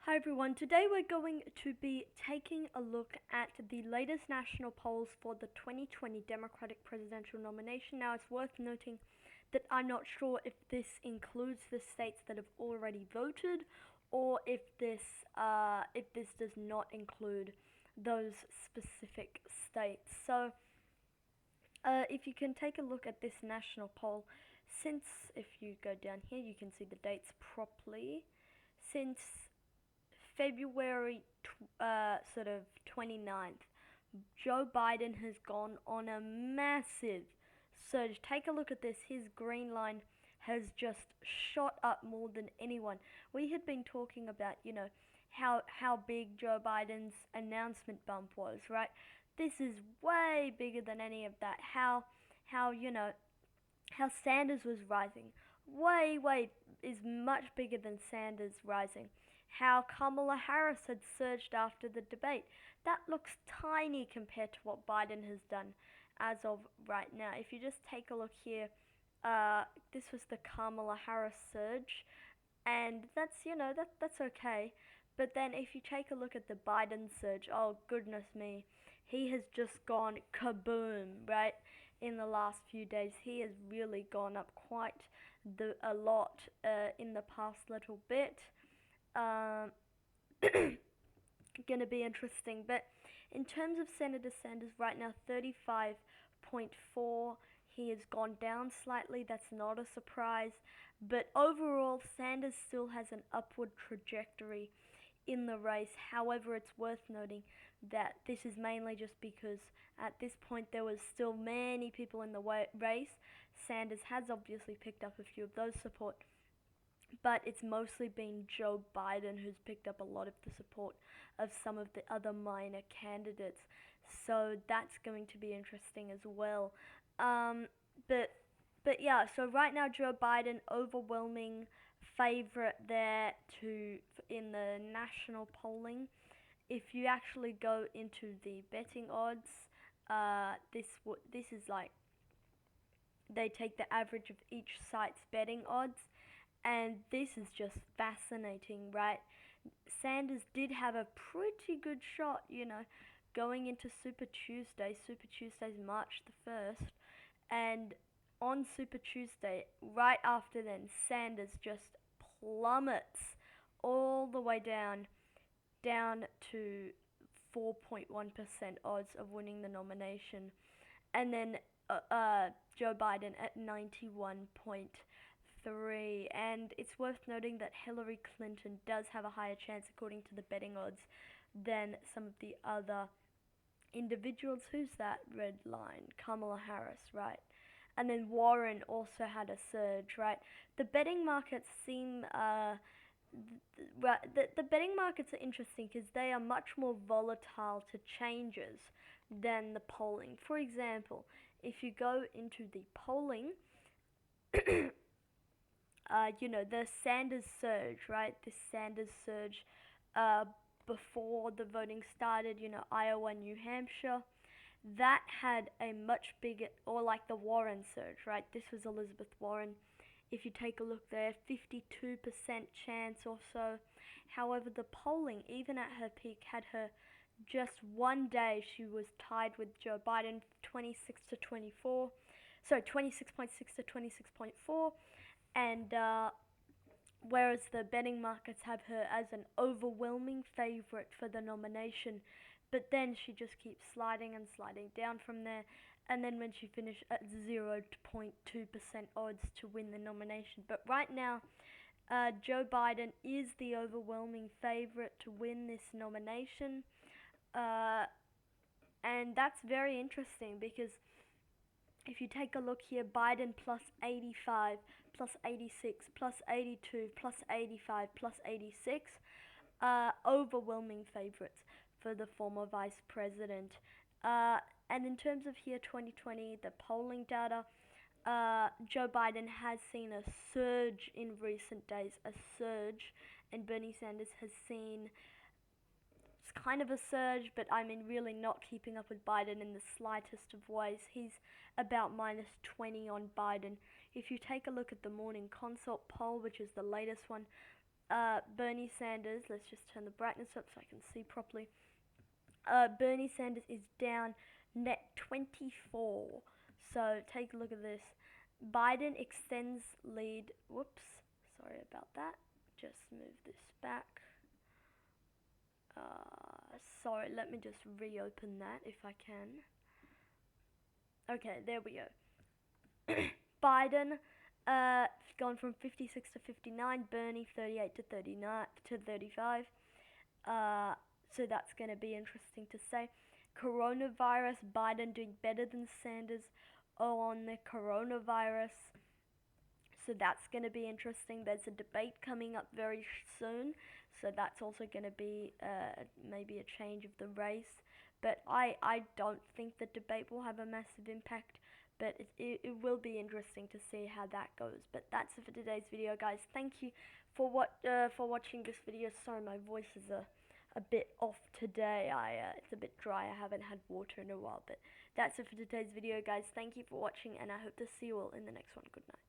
Hi everyone, today we're going to be taking a look at the latest national polls for the 2020 Democratic presidential nomination. Now it's worth noting that I'm not sure if this includes the states that have already voted or if this does not include those specific states. So if you can take a look at this national poll, since if you go down here you can see the dates properly. Since February sort of 29th, Joe Biden has gone on a massive surge. Take a look at this. His green line has just shot up more than anyone. We had been talking about, how big Joe Biden's announcement bump was, right? This is way bigger than any of that. How how Sanders was rising. Way is much bigger than Sanders rising. How Kamala Harris had surged after the debate. That looks tiny compared to what Biden has done as of right now. If you just take a look here, this was the Kamala Harris surge, and that's okay. But then if you take a look at the Biden surge, oh goodness me, he has just gone kaboom, right? In the last few days, he has really gone up quite a lot in the past little bit. Um, Gonna be interesting. But in terms of Senator Sanders right now, 35.4. He has gone down slightly. That's not a surprise. But overall, Sanders still has an upward trajectory in the race. However, it's worth noting that this is mainly just because at this point there was still many people in the race. Sanders has obviously picked up a few of those support, but it's mostly been Joe Biden who's picked up a lot of the support of some of the other minor candidates. So that's going to be interesting as well. Um, but but yeah, so right now Joe Biden overwhelming favorite there to in the national polling. If you actually go into the betting odds, this is like they take the average of each site's betting odds, and this is just fascinating, right? Sanders did have a pretty good shot, going into Super Tuesday. Super Tuesday's March the 1st, and on Super Tuesday, right after then, Sanders just plummets all the way down to 4.1% odds of winning the nomination, and then Joe Biden at 91.3. And it's worth noting that Hillary Clinton does have a higher chance, according to the betting odds, than some of the other individuals. Who's that red line? Kamala Harris, right? And then Warren also had a surge, right? The betting markets seem the betting markets are interesting because they are much more volatile to changes than the polling. For example, if you go into the polling, the Sanders surge, right? The Sanders surge uh, before the voting started, Iowa, New Hampshire, that had a much bigger, or like the Warren surge, right? This was Elizabeth Warren. If you take a look there, 52% chance or so. However, the polling, even at her peak, had her just one day. She was tied with Joe Biden, 26 to 24. So 26.6 to 26.4. And whereas the betting markets have her as an overwhelming favorite for the nomination, but then she just keeps sliding and sliding down from there, and then when she finished at 0.2% odds to win the nomination. But right now, Joe Biden is the overwhelming favorite to win this nomination, uh, and that's very interesting because if you take a look here, Biden plus 85, plus 86, plus 82, plus 85, plus 86, overwhelming favorites for the former vice president. And in terms of here 2020, the polling data, Joe Biden has seen a surge in recent days, a surge, and Bernie Sanders has seen kind of a surge, but I mean really not keeping up with Biden in the slightest of ways. He's about minus 20 on Biden. If you take a look at the morning consult poll, which is the latest one, Bernie Sanders, let's just turn the brightness up so I can see properly. Bernie Sanders is down net 24. So take a look at this. Biden extends lead. Whoops, sorry about that. Just move this back. Sorry, let me just reopen that if I can. Okay, there we go. Biden gone from 56 to 59, Bernie 38 to 39 to 35. So that's going to be interesting to say. Coronavirus, Biden doing better than Sanders on the coronavirus. So that's going to be interesting. There's a debate coming up very soon. So that's also going to be maybe a change of the race. But I don't think the debate will have a massive impact. But it will be interesting to see how that goes. But that's it for today's video, guys. Thank you for watching this video. Sorry, my voice is a bit off today. It's a bit dry. I haven't had water in a while. But that's it for today's video, guys. Thank you for watching, and I hope to see you all in the next one. Good night.